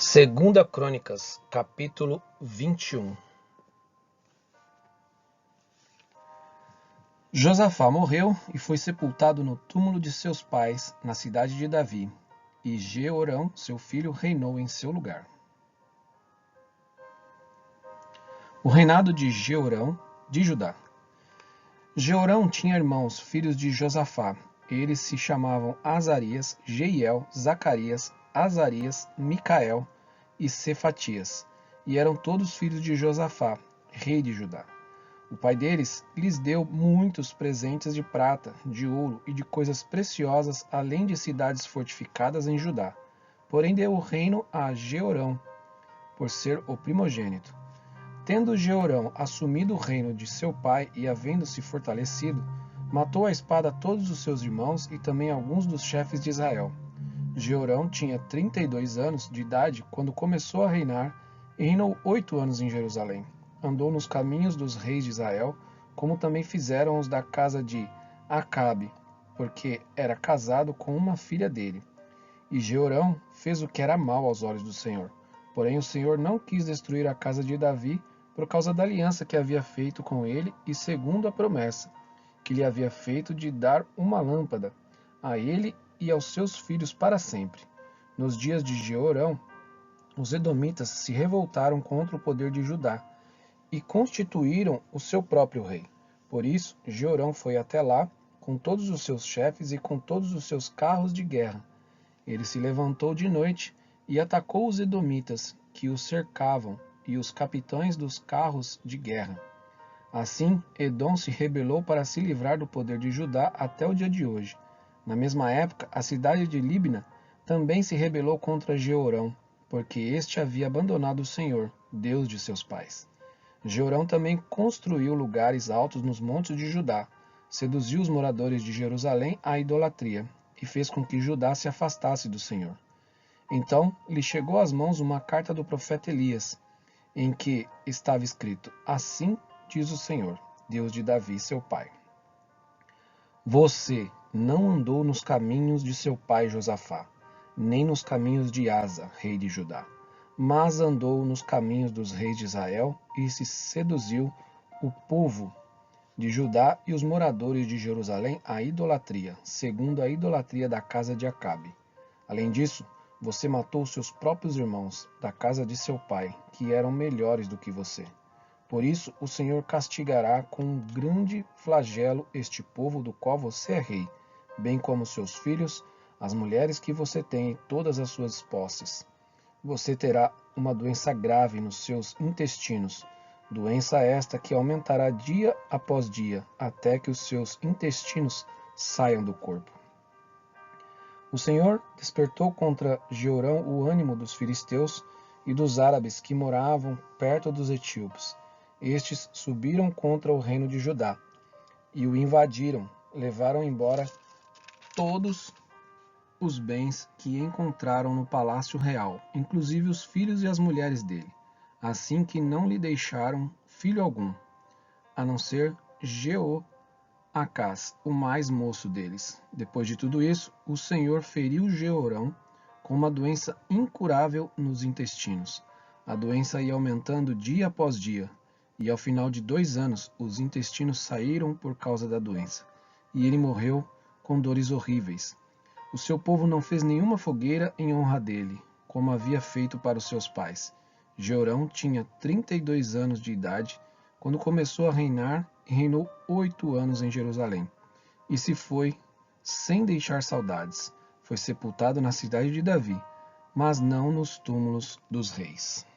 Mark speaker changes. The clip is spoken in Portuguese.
Speaker 1: Segunda Crônicas, capítulo 21. Josafá morreu e foi sepultado no túmulo de seus pais, na cidade de Davi, e Jeorão, seu filho, reinou em seu lugar. O reinado de Jeorão, de Judá. Jeorão tinha irmãos, filhos de Josafá. Eles se chamavam Azarias, Jeiel, Zacarias, Azarias, Micael e Cefatias, e eram todos filhos de Josafá, rei de Judá. O pai deles lhes deu muitos presentes de prata, de ouro e de coisas preciosas, além de cidades fortificadas em Judá. Porém deu o reino a Jeorão, por ser o primogênito. Tendo Jeorão assumido o reino de seu pai e havendo-se fortalecido, matou à espada todos os seus irmãos e também alguns dos chefes de Israel. Jeorão tinha 32 anos de idade quando começou a reinar e reinou 8 anos em Jerusalém. Andou nos caminhos dos reis de Israel, como também fizeram os da casa de Acabe, porque era casado com uma filha dele. E Jeorão fez o que era mal aos olhos do Senhor. Porém o Senhor não quis destruir a casa de Davi por causa da aliança que havia feito com ele e segundo a promessa que lhe havia feito de dar uma lâmpada a ele e aos seus filhos para sempre. Nos dias de Jeorão, os edomitas se revoltaram contra o poder de Judá e constituíram o seu próprio rei. Por isso, Jeorão foi até lá com todos os seus chefes e com todos os seus carros de guerra. Ele se levantou de noite e atacou os edomitas que os cercavam e os capitães dos carros de guerra. Assim, Edom se rebelou para se livrar do poder de Judá até o dia de hoje. Na mesma época, a cidade de Libna também se rebelou contra Jeorão, porque este havia abandonado o Senhor, Deus de seus pais. Jeorão também construiu lugares altos nos montes de Judá, seduziu os moradores de Jerusalém à idolatria e fez com que Judá se afastasse do Senhor. Então lhe chegou às mãos uma carta do profeta Elias, em que estava escrito: Assim diz o Senhor, Deus de Davi, seu pai. Você não andou nos caminhos de seu pai Josafá, nem nos caminhos de Asa, rei de Judá, mas andou nos caminhos dos reis de Israel e se seduziu o povo de Judá e os moradores de Jerusalém à idolatria, segundo a idolatria da casa de Acabe. Além disso, você matou seus próprios irmãos da casa de seu pai, que eram melhores do que você. Por isso, o Senhor castigará com um grande flagelo este povo do qual você é rei, bem como seus filhos, as mulheres que você tem e todas as suas posses. Você terá uma doença grave nos seus intestinos, doença esta que aumentará dia após dia, até que os seus intestinos saiam do corpo. O Senhor despertou contra Jeorão o ânimo dos filisteus e dos árabes que moravam perto dos etíopes. Estes subiram contra o reino de Judá e o invadiram, levaram embora todos os bens que encontraram no palácio real, inclusive os filhos e as mulheres dele, assim que não lhe deixaram filho algum, a não ser Jeoacás, o mais moço deles. Depois de tudo isso, o Senhor feriu Jeorão com uma doença incurável nos intestinos. A doença ia aumentando dia após dia, e ao final de 2 anos os intestinos saíram por causa da doença, e ele morreu com dores horríveis. O seu povo não fez nenhuma fogueira em honra dele, como havia feito para os seus pais. Jeorão tinha 32 anos de idade quando começou a reinar e reinou 8 anos em Jerusalém. E se foi sem deixar saudades. Foi sepultado na cidade de Davi, mas não nos túmulos dos reis.